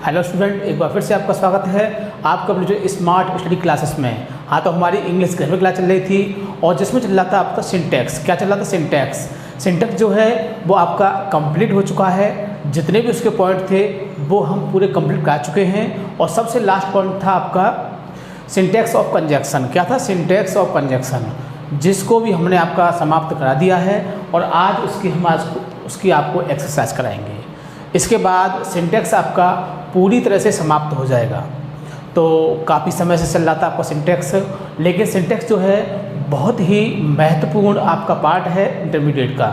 Hello student, एक बार फिर से आपका स्वागत है आपका अपनी जो स्मार्ट स्टडी क्लासेस में। हाँ, तो हमारी इंग्लिश ग्रामर क्लास चल रही थी और जिसमें चल रहा था आपका सिंटैक्स। क्या चल रहा था? सिंटैक्स जो है वो आपका कंप्लीट हो चुका है। जितने भी उसके पॉइंट थे वो हम पूरे कंप्लीट कर चुके हैं। और सबसे लास्ट पॉइंट था आपका सिंटैक्स ऑफ कंजक्शन। क्या था? सिंटैक्स ऑफ कंजक्शन, जिसको भी हमने आपका समाप्त करा दिया है और आज उसकी आपको एक्सरसाइज कराएंगे। इसके बाद सिंटैक्स आपका पूरी तरह से समाप्त हो जाएगा। तो काफ़ी समय से चल रहा था आपका सिंटैक्स, लेकिन सिंटैक्स जो है बहुत ही महत्वपूर्ण आपका पार्ट है इंटरमीडिएट का।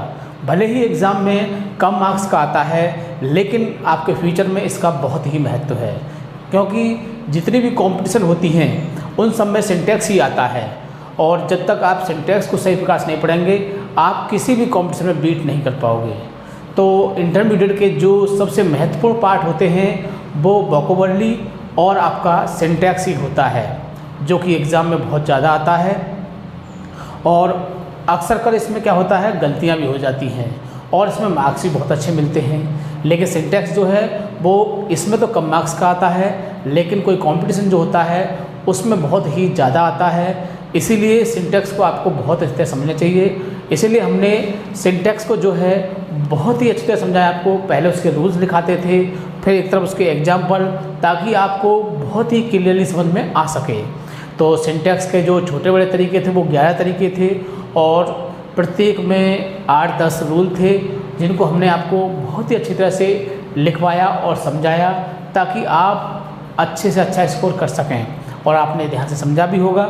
भले ही एग्ज़ाम में कम मार्क्स का आता है, लेकिन आपके फ्यूचर में इसका बहुत ही महत्व है, क्योंकि जितनी भी कॉम्पिटिशन होती हैं उन सब में सिंटैक्स ही आता है। और जब तक आप सिंटैक्स को सही प्रकार से नहीं पढ़ेंगे, आप किसी भी कॉम्पिटिशन में बीट नहीं कर पाओगे। तो इंटरमीडिएट के जो सबसे महत्वपूर्ण पार्ट होते हैं वो वोकैबुलरी और आपका सिंटैक्स ही होता है, जो कि एग्ज़ाम में बहुत ज़्यादा आता है। और अक्सर कर इसमें क्या होता है, गलतियां भी हो जाती हैं और इसमें मार्क्स भी बहुत अच्छे मिलते हैं। लेकिन सिंटैक्स जो है वो इसमें तो कम मार्क्स का आता है, लेकिन कोई कंपटीशन जो होता है उसमें बहुत ही ज़्यादा आता है। इसीलिए सिंटैक्स को आपको बहुत अच्छी तरह समझना चाहिए। इसीलिए हमने सिंटैक्स को जो है बहुत ही अच्छी तरह समझाया आपको। पहले उसके रूल्स लिखाते थे, फिर एक तरफ उसके एग्जाम्पल, ताकि आपको बहुत ही क्लियरली समझ में आ सके। तो सिंटैक्स के जो छोटे बड़े तरीके थे वो 11 तरीके थे और प्रत्येक में 8-10 रूल थे, जिनको हमने आपको बहुत ही अच्छी तरह से लिखवाया और समझाया, ताकि आप अच्छे से अच्छा स्कोर कर सकें। और आपने ध्यान से समझा भी होगा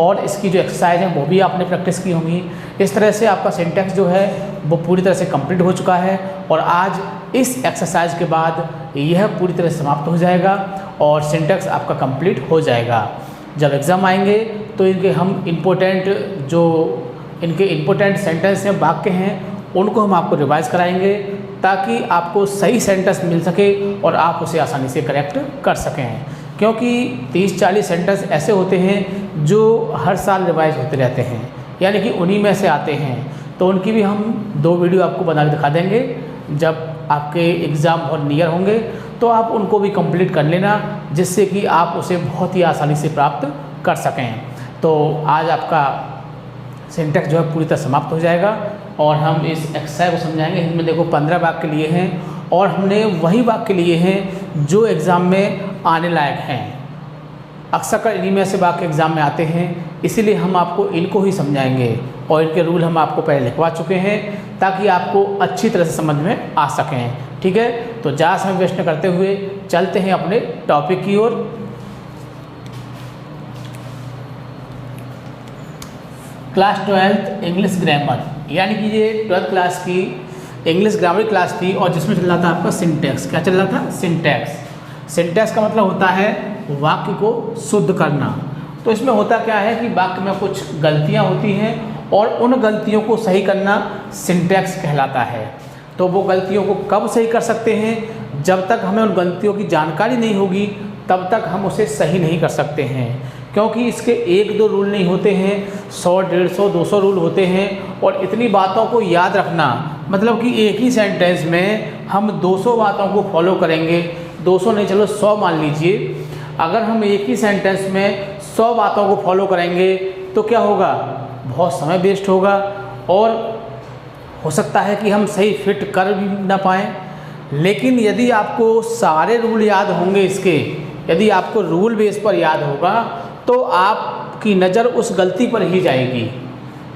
और इसकी जो एक्सरसाइज है वो भी आपने प्रैक्टिस की होंगी। इस तरह से आपका सिंटैक्स जो है वो पूरी तरह से कंप्लीट हो चुका है और आज इस एक्सरसाइज के बाद यह पूरी तरह से समाप्त हो जाएगा और सिंटैक्स आपका कंप्लीट हो जाएगा। जब एग्ज़ाम आएंगे तो इनके इम्पोर्टेंट सेंटेंस हैं, वाक्य हैं, उनको हम आपको रिवाइज कराएंगे, ताकि आपको सही सेंटेंस मिल सके और आप उसे आसानी से करेक्ट कर सकें। क्योंकि 30-40 सेंटेंस ऐसे होते हैं जो हर साल रिवाइज होते रहते हैं, यानी कि उन्हीं में से आते हैं। तो उनकी भी हम 2 वीडियो आपको बना के दिखा देंगे। जब आपके एग्ज़ाम बहुत नियर होंगे तो आप उनको भी कंप्लीट कर लेना, जिससे कि आप उसे बहुत ही आसानी से प्राप्त कर सकें। तो आज आपका सिंटैक्स जो है पूरी तरह समाप्त हो जाएगा और हम इस एक्सरसाइज को समझाएंगे। इनमें देखो 15 वाक्य लिए हैं और हमने वही वाक्य लिए हैं जो एग्ज़ाम में आने लायक हैं। अक्सर कर इन्हीं में से वाक्य एग्ज़ाम में आते हैं, इसीलिए हम आपको इनको ही समझाएंगे और इनके रूल हम आपको पहले लिखवा चुके हैं, ताकि आपको अच्छी तरह से समझ में आ सकें। ठीक है, तो ज़्यादा समय वेस्ट न करते हुए चलते हैं अपने टॉपिक की ओर। क्लास 12th इंग्लिश ग्रामर, यानी कि ये 12th क्लास की इंग्लिश ग्रामर क्लास थी और जिसमें चल रहा था आपका सिंटैक्स। क्या चल रहा था? सिंटैक्स का मतलब होता है वाक्य को शुद्ध करना। तो इसमें होता क्या है कि वाक्य में कुछ गलतियां होती हैं और उन गलतियों को सही करना सिंटैक्स कहलाता है। तो वो गलतियों को कब सही कर सकते हैं? जब तक हमें उन गलतियों की जानकारी नहीं होगी तब तक हम उसे सही नहीं कर सकते हैं, क्योंकि इसके 1-2 रूल नहीं होते हैं, 100, 150, 200 रूल होते हैं। और इतनी बातों को याद रखना, मतलब कि एक ही सेंटेंस में हम 200 बातों को फॉलो करेंगे, 200 नहीं, चलो 100 मान लीजिए। अगर हम एक ही सेंटेंस में 100 बातों को फॉलो करेंगे तो क्या होगा? बहुत समय वेस्ट होगा और हो सकता है कि हम सही फिट कर भी ना पाएँ। लेकिन यदि आपको सारे रूल याद होंगे यदि आपको रूल बेस पर याद होगा तो आपकी नज़र उस गलती पर ही जाएगी,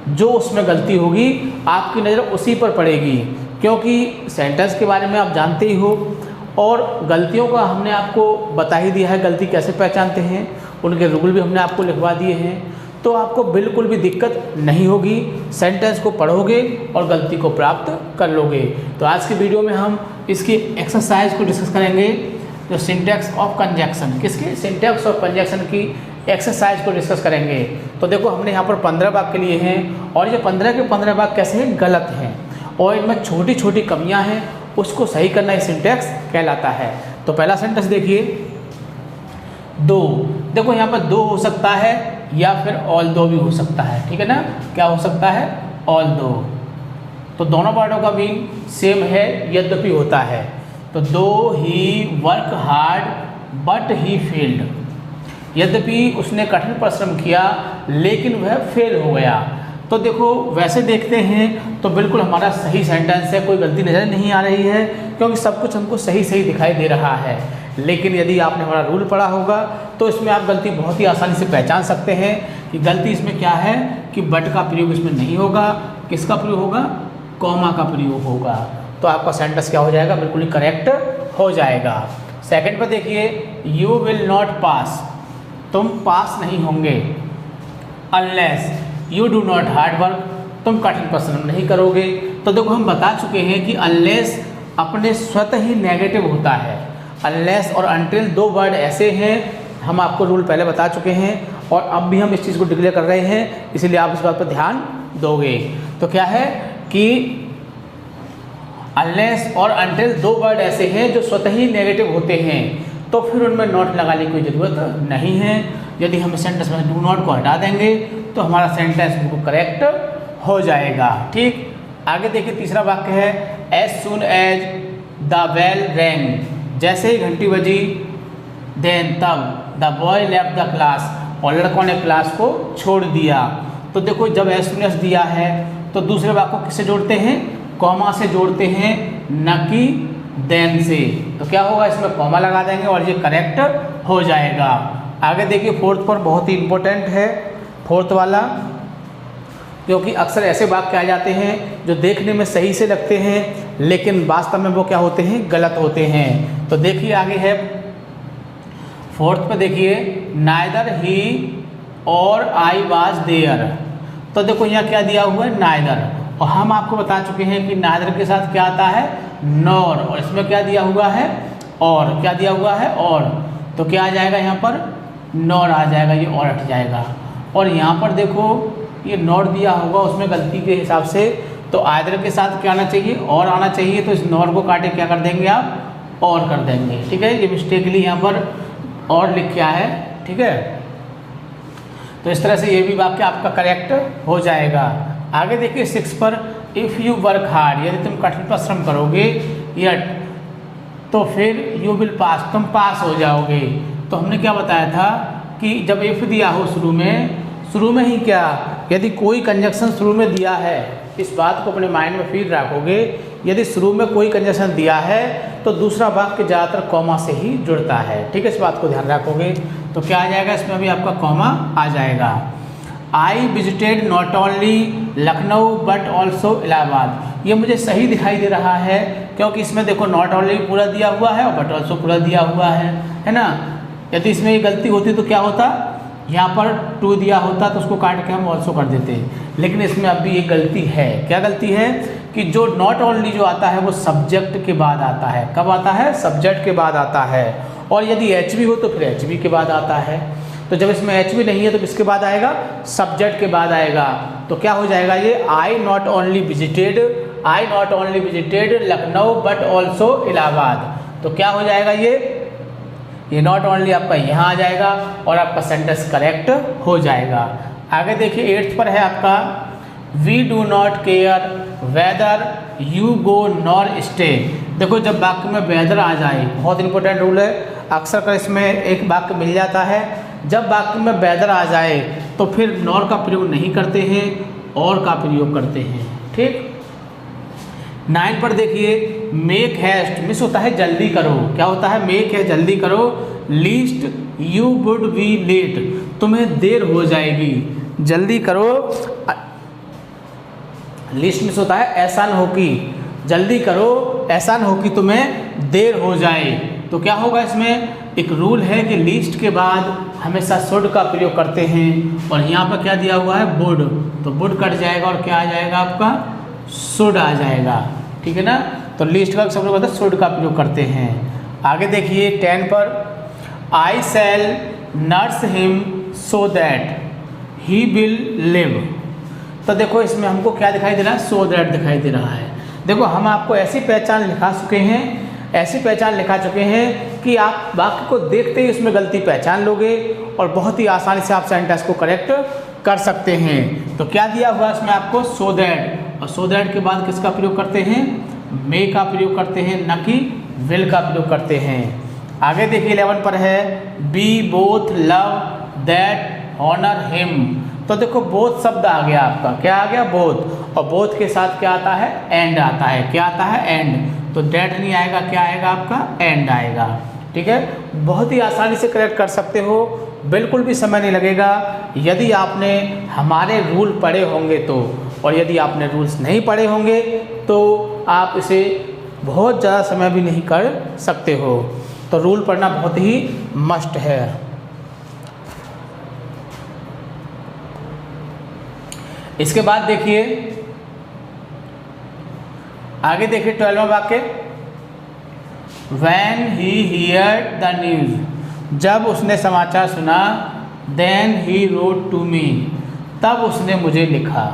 जो उसमें गलती होगी आपकी नज़र उसी पर पड़ेगी, क्योंकि सेंटेंस के बारे में आप जानते ही हो और गलतियों का हमने आपको बता ही दिया है, गलती कैसे पहचानते हैं, उनके रूल भी हमने आपको लिखवा दिए हैं। तो आपको बिल्कुल भी दिक्कत नहीं होगी, सेंटेंस को पढ़ोगे और गलती को प्राप्त कर लोगे। तो आज की वीडियो में हम इसकी एक्सरसाइज को डिस्कस करेंगे, जो सिंटैक्स ऑफ कंजक्शन, किसकी? सिंटैक्स ऑफ कंजक्शन की एक्सरसाइज को डिस्कस करेंगे। तो देखो हमने यहाँ पर 15 वाक्य लिए हैं और ये 15 के 15 वाक्य कैसे हैं? गलत हैं और इनमें छोटी छोटी कमियां हैं, उसको सही करना ही सिंटैक्स कहलाता है। तो पहला सेंटेंस देखिए, 2। देखो यहाँ पर 2 हो सकता है या फिर ऑल्दो भी हो सकता है, ठीक है ना? क्या हो सकता है? ऑल्दो। तो दोनों वर्डों का मीन सेम है, यद्यपि होता है। तो though he work hard but he failed, यद्यपि उसने कठिन परिश्रम किया लेकिन वह फेल हो गया। तो देखो वैसे देखते हैं तो बिल्कुल हमारा सही सेंटेंस है, कोई गलती नज़र नहीं आ रही है क्योंकि सब कुछ हमको सही सही दिखाई दे रहा है। लेकिन यदि आपने हमारा रूल पढ़ा होगा तो इसमें आप गलती बहुत ही आसानी से पहचान सकते हैं कि गलती इसमें क्या है कि बट का प्रयोग इसमें नहीं होगा, किसका प्रयोग होगा, कॉमा का प्रयोग होगा। तो आपका सेंटेंस क्या हो जाएगा, बिल्कुल ही करेक्ट हो जाएगा। सेकंड पर देखिए, यू विल नॉट पास, तुम पास नहीं होंगे, unless you do not hard work, तुम कठिन परिश्रम नहीं करोगे। तो देखो हम बता चुके हैं कि अनलेस अपने स्वतः ही नेगेटिव होता है। अनलेस और अनटिल दो वर्ड ऐसे हैं, हम आपको रूल पहले बता चुके हैं और अब भी हम इस चीज़ को डिक्लेयर कर रहे हैं, इसीलिए आप इस बात पर ध्यान दोगे। तो क्या है कि अनलेस और अनटिल दो वर्ड ऐसे हैं जो स्वतः ही नेगेटिव होते हैं, तो फिर उनमें नॉट लगाने की कोई ज़रूरत नहीं है। यदि हम सेंटेंस में डू नॉट को हटा देंगे तो हमारा सेंटेंस बिल्कुल करेक्ट हो जाएगा। ठीक, आगे देखिए तीसरा वाक्य है, as soon as the bell rang, जैसे ही घंटी बजी, देन तब the boy left the class, और लड़कों ने क्लास को छोड़ दिया। तो देखो जब एज सुन एज दिया है तो दूसरे वाक्य को किससे जोड़ते हैं, कॉमा से जोड़ते हैं, न कि देन से। तो क्या होगा, इसमें कॉमा लगा देंगे और ये करेक्ट हो जाएगा। आगे देखिए फोर्थ पर बहुत ही इंपॉर्टेंट है, फोर्थ वाला, क्योंकि अक्सर ऐसे वाक्य आ जाते हैं जो देखने में सही से लगते हैं लेकिन वास्तव में वो क्या होते हैं, गलत होते हैं। तो देखिए आगे है फोर्थ पे, देखिए नाइदर ही और आई वाज देयर। तो देखो यहाँ क्या दिया हुआ है, नाइदर, और हम आपको बता चुके हैं कि नाइदर के साथ क्या आता है, नॉर, और इसमें क्या दिया हुआ है, और क्या दिया हुआ है, और। तो क्या आ जाएगा यहाँ पर, नॉर आ जाएगा, ये और हट जाएगा। और यहाँ पर देखो ये नॉट दिया होगा उसमें गलती के हिसाब से, तो आइदर के साथ क्या आना चाहिए, और आना चाहिए। तो इस नॉर को काटे क्या कर देंगे आप, और कर देंगे। ठीक है, ये मिस्टेकली यहाँ पर और लिख क्या है। ठीक है, तो इस तरह से ये भी वाक्य आपका करेक्ट हो जाएगा। आगे देखिए 6 पर, इफ़ यू वर्क हार्ड, यदि तुम कठिन परिश्रम करोगे, यट, तो फिर यू विल पास, तुम पास हो जाओगे। तो हमने क्या बताया था कि जब इफ़ दिया हो शुरू में ही क्या, यदि कोई कंजक्शन शुरू में दिया है, इस बात को अपने माइंड में फीड रखोगे, यदि शुरू में कोई कंजक्शन दिया है तो दूसरा वाक्य ज़्यादातर कॉमा से ही जुड़ता है। ठीक है, इस बात को ध्यान रखोगे। तो क्या आ जाएगा, इसमें भी आपका कॉमा आ जाएगा। I visited not only Lucknow but also Allahabad, ये मुझे सही दिखाई दे रहा है क्योंकि इसमें देखो नॉट ओनली पूरा दिया हुआ है और बट ऑल्सो पूरा दिया हुआ है ना। यदि इसमें ये गलती होती तो क्या होता, यहाँ पर टू दिया होता तो उसको काट के हम ऑल्सो कर देते, लेकिन इसमें अब भी एक गलती है। क्या गलती है कि जो नॉट ओनली जो आता है वो सब्जेक्ट के बाद आता है। कब आता है, सब्जेक्ट के बाद आता है। और यदि एच बी हो तो फिर एच बी के बाद आता है। तो जब इसमें एच बी नहीं है तो किसके बाद आएगा, सब्जेक्ट के बाद आएगा। तो क्या हो जाएगा ये, I not only visited Lucknow but also Allahabad. तो क्या हो जाएगा, ये नॉट ओनली आपका यहाँ आ जाएगा और आपका सेंटेंस करेक्ट हो जाएगा। आगे देखिए 8th पर है आपका, we do not care whether you go nor stay. देखो जब वाक्य में वेदर आ जाए, बहुत इंपॉर्टेंट रूल है, अक्सर कर इसमें एक वाक्य मिल जाता है, जब वाक्य में वेदर आ जाए तो फिर नॉर का प्रयोग नहीं करते हैं, और का प्रयोग करते हैं। ठीक, 9 पर देखिए, मेक हैस्ट, मिस होता है जल्दी करो। क्या होता है, मेक है जल्दी करो, lest you would be late, तुम्हें देर हो जाएगी, जल्दी करो। लीस्ट मिस होता है ऐसा न हो कि, जल्दी करो ऐसा न हो कि तुम्हें देर हो जाए। तो क्या होगा, इसमें एक रूल है कि लीस्ट के बाद हमेशा शुड का प्रयोग करते हैं, और यहाँ पर क्या दिया हुआ है, वुड, तो वुड कट जाएगा और क्या आ जाएगा आपका, शुड आ जाएगा। ठीक है ना, तो लिस्ट का सब लोग होता है शुड का प्रयोग करते हैं। आगे देखिए 10 पर, I shall nurse him so that he will live. तो देखो इसमें हमको क्या दिखाई दे रहा है, सो दैट दिखाई दे रहा है। देखो हम आपको ऐसी पहचान लिखा चुके हैं कि आप वाक्य को देखते ही उसमें गलती पहचान लोगे और बहुत ही आसानी से आप सेंटेंस को करेक्ट कर सकते हैं। तो क्या दिया हुआ इसमें आपको, सो दैट, और सो दैट के बाद किसका प्रयोग करते हैं, मे का प्रयोग करते हैं, न कि विल का प्रयोग करते हैं। आगे देखिए 11 पर है be both love that honour him. तो देखो बोथ शब्द आ गया आपका, क्या आ गया बोथ, और बोथ के साथ क्या आता है एंड आता है, क्या आता है एंड। तो दैट नहीं आएगा, क्या आएगा आपका एंड आएगा। ठीक है, बहुत ही आसानी से करेक्ट कर सकते हो, बिल्कुल भी समय नहीं लगेगा यदि आपने हमारे रूल पढ़े होंगे तो, और यदि आपने रूल्स नहीं पढ़े होंगे तो आप इसे बहुत ज़्यादा समय भी नहीं कर सकते हो। तो रूल पढ़ना बहुत ही मस्ट है। इसके बाद देखिए आगे देखिए 12वां वाक्य, When he heard the news, जब उसने समाचार सुना, then he wrote to me, तब उसने मुझे लिखा।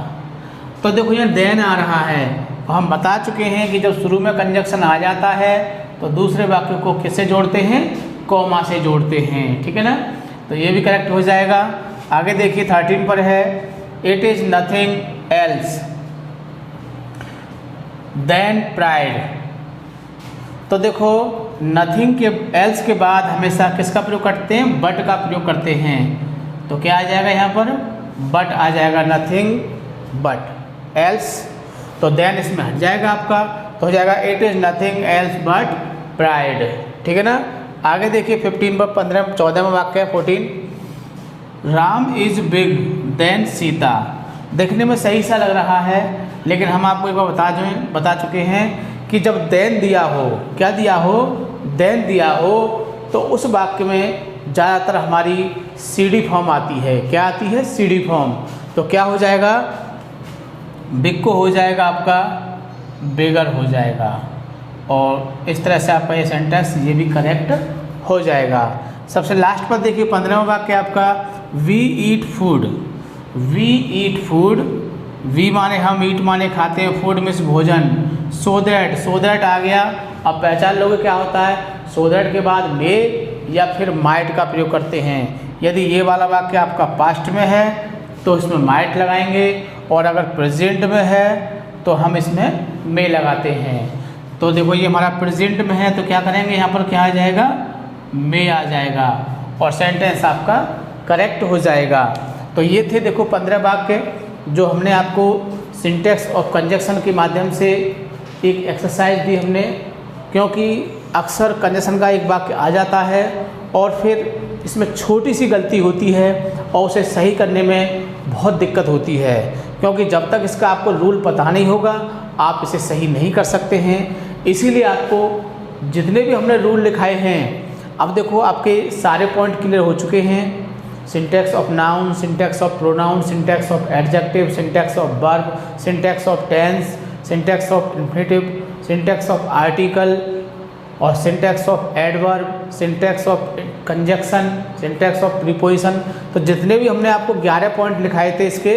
तो देखो यहाँ then आ रहा है, तो हम बता चुके हैं कि जब शुरू में कंजक्शन आ जाता है तो दूसरे वाक्य को किससे जोड़ते हैं, कॉमा से जोड़ते हैं। ठीक है ना, तो ये भी करेक्ट हो जाएगा। आगे देखिए 13 पर है it is nothing else than pride. तो देखो नथिंग के एल्स के बाद हमेशा किसका प्रयोग करते हैं, बट का प्रयोग करते हैं। तो क्या आ जाएगा यहाँ पर, बट आ जाएगा, नथिंग बट एल्स। तो देन इसमें हट जाएगा आपका, तो हो जाएगा it is nothing else but pride. ठीक है ना। आगे देखिए 15 पर 14वां वाक्य है 14, Ram is big than Sita. देखने में सही सा लग रहा है, लेकिन हम आपको एक बार बता चुके हैं कि जब देन दिया हो, क्या दिया हो, देन दिया हो, तो उस वाक्य में ज़्यादातर हमारी सीडी फॉर्म आती है। क्या आती है, सीडी फॉर्म। तो क्या हो जाएगा, बिग को हो जाएगा आपका बिगर हो जाएगा, और इस तरह से आपका ये सेंटेंस ये भी करेक्ट हो जाएगा। सबसे लास्ट पर देखिए 15वां वाक्य आपका, we eat food. We eat food, we माने हम, ईट माने खाते हैं, फूड मीन्स भोजन। सो दैट आ गया। अब पहचान लोगे क्या होता है, सो दैट के बाद मे या फिर माइट का प्रयोग करते हैं। यदि ये वाला वाक्य आपका पास्ट में है तो इसमें माइट लगाएंगे, और अगर प्रेजेंट में है तो हम इसमें मे लगाते हैं। तो देखो ये हमारा प्रेजेंट में है तो क्या करेंगे, यहाँ पर क्या आ जाएगा, मे आ जाएगा, और सेंटेंस आपका करेक्ट हो जाएगा। तो ये थे देखो 15 वाक्य जो हमने आपको सिंटैक्स और कंजक्शन के माध्यम से एक एक्सरसाइज दी हमने, क्योंकि अक्सर कंजक्शन का एक वाक्य आ जाता है और फिर इसमें छोटी सी गलती होती है और उसे सही करने में बहुत दिक्कत होती है, क्योंकि जब तक इसका आपको रूल पता नहीं होगा आप इसे सही नहीं कर सकते हैं। इसीलिए आपको जितने भी हमने रूल लिखाए हैं, अब देखो आपके सारे पॉइंट क्लियर हो चुके हैं। Syntax of noun, syntax of pronoun, syntax of adjective, syntax of verb, syntax of tense, syntax of infinitive, syntax of article, और syntax of adverb, syntax of conjunction, syntax of preposition. तो जितने भी हमने आपको 11 point लिखाए थे इसके,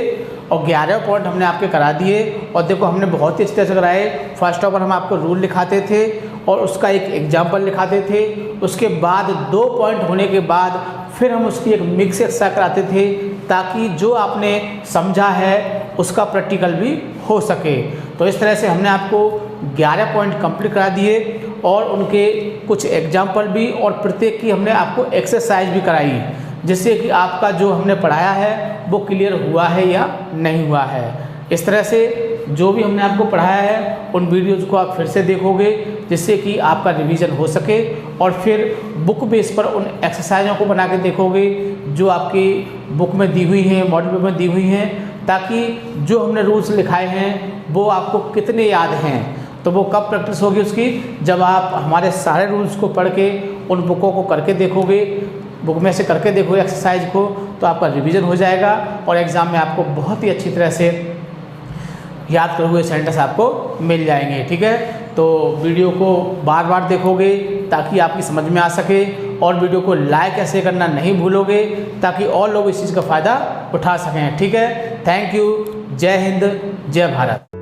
और 11 पॉइंट हमने आपके करा दिए। और देखो हमने बहुत ही अच्छे से कराए। फर्स्ट ऑफ ऑल हम आपको रूल लिखाते थे और उसका एक एग्जाम्पल लिखाते थे, उसके बाद 2 पॉइंट होने के बाद फिर हम उसकी एक मिक्स एक्स्ट्रा कराते थे, ताकि जो आपने समझा है उसका प्रैक्टिकल भी हो सके। तो इस तरह से हमने आपको 11 पॉइंट कंप्लीट करा दिए, और उनके कुछ एग्जाम्पल भी, और प्रत्येक की हमने आपको एक्सरसाइज भी कराई, जिससे कि आपका जो हमने पढ़ाया है वो क्लियर हुआ है या नहीं हुआ है। इस तरह से जो भी हमने आपको पढ़ाया है उन वीडियोज़ को आप फिर से देखोगे, जिससे कि आपका रिवीजन हो सके, और फिर बुक बेस पर उन एक्सरसाइजों को बना के देखोगे जो आपकी बुक में दी हुई हैं, मॉडल पेपर में दी हुई हैं, ताकि जो हमने रूल्स लिखाए हैं वो आपको कितने याद हैं। तो वो कब प्रैक्टिस होगी उसकी, जब आप हमारे सारे रूल्स को पढ़ के उन बुकों को करके देखोगे, बुक में से करके देखोगे एक्सरसाइज को, तो आपका रिवीजन हो जाएगा और एग्ज़ाम में आपको बहुत ही अच्छी तरह से याद करे हुए सेंटेंस आपको मिल जाएंगे। ठीक है, तो वीडियो को बार बार देखोगे ताकि आपकी समझ में आ सके, और वीडियो को लाइक ऐसे करना नहीं भूलोगे ताकि और लोग इस चीज़ का फ़ायदा उठा सकें। ठीक है, थैंक यू, जय हिंद, जय भारत।